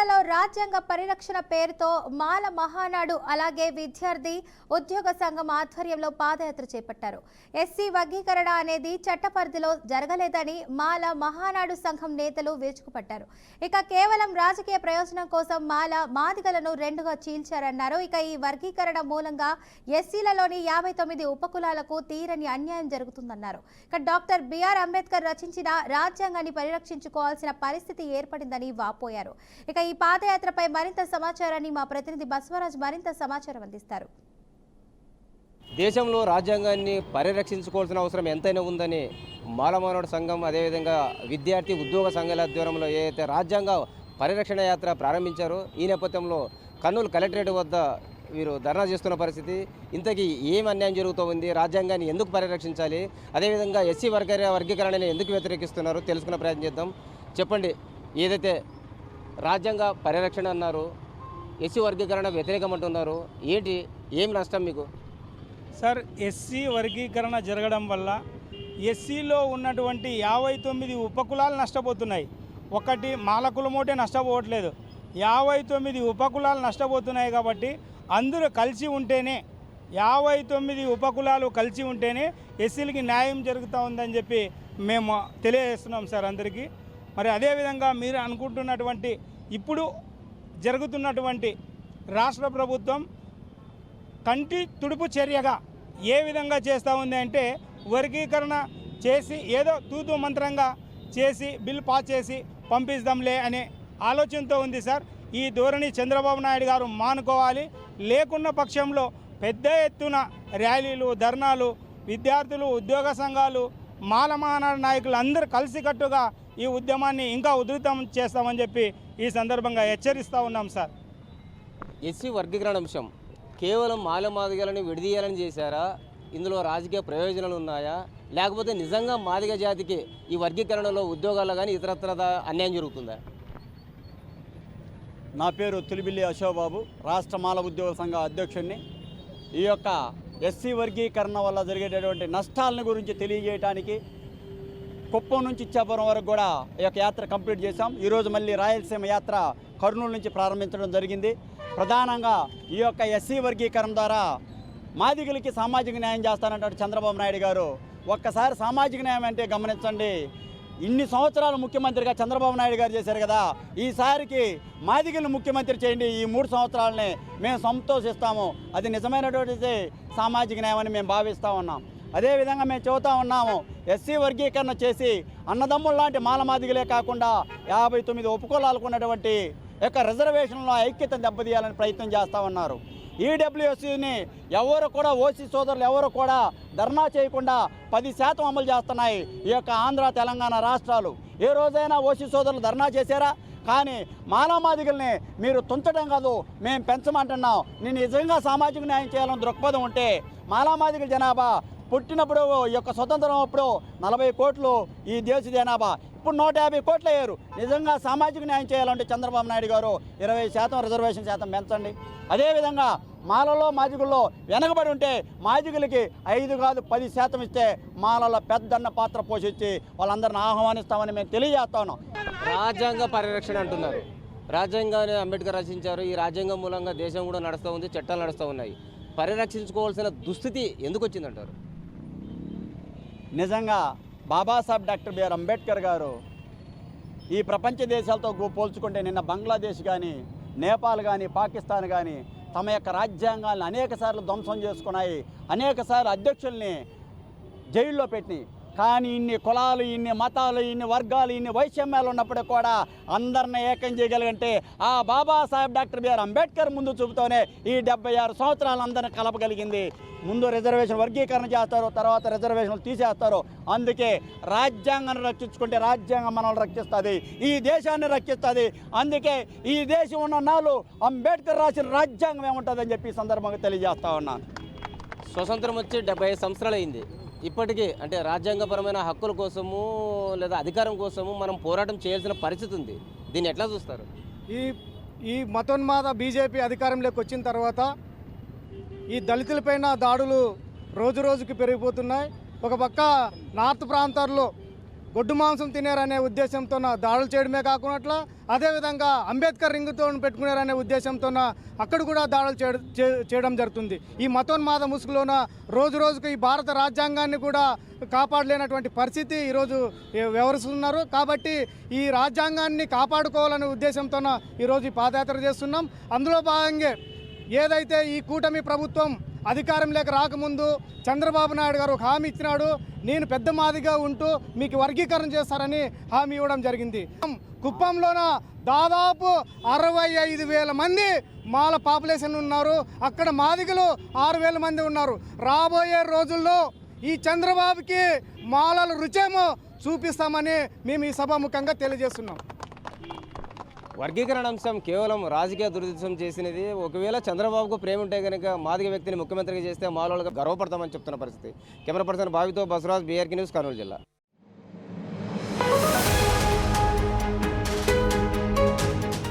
ఎస్సీలలో రాజ్యాంగ పరిరక్షణ పేరుతో మాల మహానాడు అలాగే విద్యార్థి ఉద్యోగ సంఘం ఆధ్వర్యంలో పాదయాత్ర చేపట్టారు. ఎస్సీ వర్గీకరణ అనేది చట్టపరిధిలో జరగలేదని మాల మహానాడు సంఘం నేతలు విరుచుకుపడ్డారు. ఇక కేవలం రాజకీయ ప్రయోజనం కోసం మాదిగలను రెండుగా చీల్చారన్నారు. ఇక ఈ వర్గీకరణ మూలంగా ఎస్సీలలోని 59 ఉపకులాలకు తీరని అన్యాయం జరుగుతుందన్నారు. ఇక డాక్టర్ బిఆర్ అంబేద్కర్ రచించిన రాజ్యాంగాన్ని పరిరక్షించుకోవాల్సిన పరిస్థితి ఏర్పడిందని వాపోయారు. ఇక ఈ పాదయాత్రపై మరింత సమాచారాన్ని మా ప్రతినిధి బసవరాజ్ మరింత సమాచారం అందిస్తారు. దేశంలో రాజ్యాంగాన్ని పరిరక్షించుకోవాల్సిన అవసరం ఎంతైనా ఉందని మాలమానవుడు సంఘం అదేవిధంగా విద్యార్థి ఉద్యోగ సంఘాల ఆధ్వర్యంలో ఏదైతే రాజ్యాంగ పరిరక్షణ యాత్ర ప్రారంభించారో ఈ నేపథ్యంలో కర్నూలు కలెక్టరేట్ వద్ద వీరు ధర్నా చేస్తున్న పరిస్థితి. ఇంతకీ ఏం అన్యాయం జరుగుతూ ఉంది, రాజ్యాంగాన్ని ఎందుకు పరిరక్షించాలి, అదేవిధంగా ఎస్సీ వర్గీకరణని ఎందుకు వ్యతిరేకిస్తున్నారు తెలుసుకునే ప్రయత్నం చేద్దాం. చెప్పండి, ఏదైతే రాజ్యాంగ పరిరక్షణ అన్నారు, ఎస్సీ వర్గీకరణ వ్యతిరేకం అంటున్నారు, ఏం నష్టం మీకు? సార్, ఎస్సీ వర్గీకరణ జరగడం వల్ల ఎస్సీలో ఉన్నటువంటి 59 ఉపకులాలు నష్టపోతున్నాయి. ఒకటి మాల కులమోటే నష్టపోవట్లేదు, 59 ఉపకులాలు నష్టపోతున్నాయి. కాబట్టి అందరూ కలిసి ఉంటేనే 59 ఉపకులాలు కలిసి ఉంటేనే ఎస్సీలకి న్యాయం జరుగుతూ ఉందని చెప్పి మేము తెలియజేస్తున్నాం సార్ అందరికీ. మరి అదేవిధంగా మీరు అనుకుంటున్నటువంటి ఇప్పుడు జరుగుతున్నటువంటి రాష్ట్ర ప్రభుత్వం కంటి తుడుపు చర్యగా ఏ విధంగా చేస్తూ ఉంది అంటే వర్గీకరణ చేసి ఏదో తూతూ మంత్రంగా చేసి బిల్ పాస్ చేసి పంపిస్తాంలే అనే ఆలోచనతో ఉంది సార్. ఈ ధోరణి చంద్రబాబు నాయుడు గారు మానుకోవాలి. లేకున్న పక్షంలో పెద్ద ఎత్తున ర్యాలీలు, ధర్నాలు, విద్యార్థులు, ఉద్యోగ సంఘాలు, మాల మహానాడు నాయకులు అందరూ కలిసికట్టుగా ఈ ఉద్యమాన్ని ఇంకా ఉధృతం చేస్తామని చెప్పి ఈ సందర్భంగా హెచ్చరిస్తూ ఉన్నాం సార్. ఎస్సీ వర్గీకరణ అంశం కేవలం మాదిగలను విడదీయాలని చేశారా? ఇందులో రాజకీయ ప్రయోజనాలు ఉన్నాయా, లేకపోతే నిజంగా మాదిగ జాతికి ఈ వర్గీకరణలో ఉద్యోగాల్లో కానీ ఇతరత్ర అన్యాయం జరుగుతుందా? నా పేరు తులిబిల్లి అశోక్ బాబు, రాష్ట్ర మాల ఉద్యోగ సంఘ అధ్యక్షుడిని. ఈ యొక్క ఎస్సీ వర్గీకరణ వల్ల జరిగేటటువంటి నష్టాలను గురించి తెలియజేయడానికి కుప్పం నుంచి ఇచ్చాపురం వరకు కూడా ఈ యొక్క యాత్ర కంప్లీట్ చేశాం. ఈరోజు మళ్ళీ రాయలసీమ యాత్ర కర్నూలు నుంచి ప్రారంభించడం జరిగింది. ప్రధానంగా ఈ యొక్క ఎస్సీ వర్గీకరణ ద్వారా మాదిగలకి సామాజిక న్యాయం చేస్తానంటాడు చంద్రబాబు నాయుడు గారు. ఒక్కసారి సామాజిక న్యాయం అంటే గమనించండి, ఇన్ని సంవత్సరాలు ముఖ్యమంత్రిగా చంద్రబాబు నాయుడు గారు చేశారు కదా, ఈసారికి మాదిగలను ముఖ్యమంత్రి చేయండి, ఈ 3 సంవత్సరాలని మేము సంతోషిస్తాము. అది నిజమైనటువంటి సామాజిక న్యాయం అని మేము భావిస్తూ ఉన్నాం. అదేవిధంగా మేము చెబుతూ ఉన్నాము, ఎస్సీ వర్గీకరణ చేసి అన్నదమ్ముల లాంటి మాదిగలే కాకుండా 59 ఉపకులాలకు ఉన్నటువంటి యొక్క రిజర్వేషన్లో ఐక్యతను దెబ్బతీయాలని ప్రయత్నం చేస్తూ ఉన్నారు. ఈడబ్ల్యూఎస్సీని ఎవరు కూడా ఓసీ సోదరులు ఎవరు కూడా ధర్నా చేయకుండా 10% అమలు చేస్తున్నాయి ఈ యొక్క ఆంధ్ర తెలంగాణ రాష్ట్రాలు. ఏ రోజైనా ఓసీ సోదరులు ధర్నా చేశారా? కానీ మాదిగల్ని మీరు తుంచడం కాదు, మేము పెంచమంటున్నాం. నేను నిజంగా సామాజిక న్యాయం చేయాలని దృక్పథం ఉంటే మాదిగల జనాభా పుట్టినప్పుడు ఈ యొక్క స్వతంత్రం అప్పుడు 40 కోట్లు ఈ దేశ జనాభా, ఇప్పుడు 150 కోట్లు అయ్యారు. నిజంగా సామాజిక న్యాయం చేయాలంటే చంద్రబాబు నాయుడు గారు 20% రిజర్వేషన్ శాతం పెంచండి. అదేవిధంగా మాలలో మాదిగుల్లో వెనకబడి ఉంటే మాదిగులకి 5 కాదు 10% ఇస్తే మాలలో పెద్దన్న పాత్ర పోషించి వాళ్ళందరిని ఆహ్వానిస్తామని మేము తెలియజేస్తా ఉన్నాం. రాజ్యాంగ పరిరక్షణ అంటున్నారు. రాజ్యాంగాన్ని అంబేద్కర్ రచించారు. ఈ రాజ్యాంగం మూలంగా దేశం కూడా నడుస్తూ ఉంది, చట్టాలు నడుస్తూ ఉన్నాయి. పరిరక్షించుకోవాల్సిన దుస్థితి ఎందుకు వచ్చిందంటారు? నిజంగా బాబాసాహెబ్ డాక్టర్ బిఆర్ అంబేద్కర్ గారు ఈ ప్రపంచ దేశాలతో పోల్చుకుంటే నిన్న బంగ్లాదేశ్ కానీ, నేపాల్ కానీ, పాకిస్తాన్ కానీ తమ యొక్క రాజ్యాంగాలను అనేకసార్లు ధ్వంసం చేసుకున్నాయి, అనేకసార్లు అధ్యక్షుల్ని జైల్లో పెట్టి. కానీ ఇన్ని కులాలు, ఇన్ని మతాలు, ఇన్ని వర్గాలు, ఇన్ని వైషమ్యాలు ఉన్నప్పుడు కూడా అందరిని ఏకం చేయగలిగంటే ఆ బాబాసాహెబ్ డాక్టర్ బిఆర్ అంబేద్కర్ ముందు చూపుతూనే ఈ 76 సంవత్సరాలు అందరిని కలపగలిగింది. ముందు రిజర్వేషన్ వర్గీకరణ చేస్తారు, తర్వాత రిజర్వేషన్లు తీసేస్తారు. అందుకే రాజ్యాంగాన్ని రక్షించుకుంటే రాజ్యాంగం మనల్ని రక్షిస్తుంది, ఈ దేశాన్ని రక్షిస్తుంది. అందుకే ఈ దేశం ఉన్న నాలు అంబేద్కర్ రాసిన రాజ్యాంగం ఏముంటుందని చెప్పి ఈ సందర్భంగా తెలియజేస్తా ఉన్నాను. స్వతంత్రం వచ్చి 75 సంవత్సరాలు అయింది. ఇప్పటికీ అంటే రాజ్యాంగపరమైన హక్కుల కోసము లేదా అధికారం కోసము మనం పోరాటం చేయాల్సిన పరిస్థితి ఉంది. దీన్ని ఎట్లా చూస్తారు? ఈ మతోన్మాద బీజేపీ అధికారంలోకి వచ్చిన తర్వాత ఈ దళితులపైన దాడులు రోజు రోజుకి పెరిగిపోతున్నాయి. ఒక పక్క నార్త్ ప్రాంతాల్లో గొడ్డు మాంసం తినేరనే ఉద్దేశంతో దాడులు చేయడమే కాకుండా అదేవిధంగా అంబేద్కర్ రింగుతో పెట్టుకునేరనే ఉద్దేశంతో అక్కడ కూడా దాడులు చేయడం జరుగుతుంది. ఈ మతోన్మాద ముసుగులోన రోజు రోజుకు ఈ భారత రాజ్యాంగాన్ని కూడా కాపాడలేనటువంటి పరిస్థితి ఈరోజు వ్యవహరిస్తున్నారు. కాబట్టి ఈ రాజ్యాంగాన్ని కాపాడుకోవాలనే ఉద్దేశంతో ఈరోజు ఈ పాదయాత్ర చేస్తున్నాం. అందులో భాగంగా ఏదైతే ఈ కూటమి ప్రభుత్వం అధికారంలోకి రాకముందు చంద్రబాబు నాయుడు గారు ఒక హామీ ఇచ్చినాడు, నేను పెద్ద మాదిగా ఉంటూ మీకు వర్గీకరణ చేస్తారని హామీ ఇవ్వడం జరిగింది. కుప్పంలోన దాదాపు 65,000 మంది మాల పాపులేషన్ ఉన్నారు. అక్కడ మాదిగలు 6,000 మంది ఉన్నారు. రాబోయే రోజుల్లో ఈ చంద్రబాబుకి మాలల రుచేమో చూపిస్తామని మేము ఈ సభాముఖంగా తెలియజేస్తున్నాం. వర్గీకరణ అంశం కేవలం రాజకీయ దురుద్దేశం చేసినది. ఒకవేళ చంద్రబాబుకు ప్రేమ ఉంటే కనుక మాదిగ వ్యక్తిని ముఖ్యమంత్రిగా చేస్తే మాలోళ్ళుగా గర్వపడతామని చెప్తున్న పరిస్థితి. కెమెరా పర్సన్ భావితో బసవరాజ్, బీఆర్కే న్యూస్, కర్నూలు జిల్లా.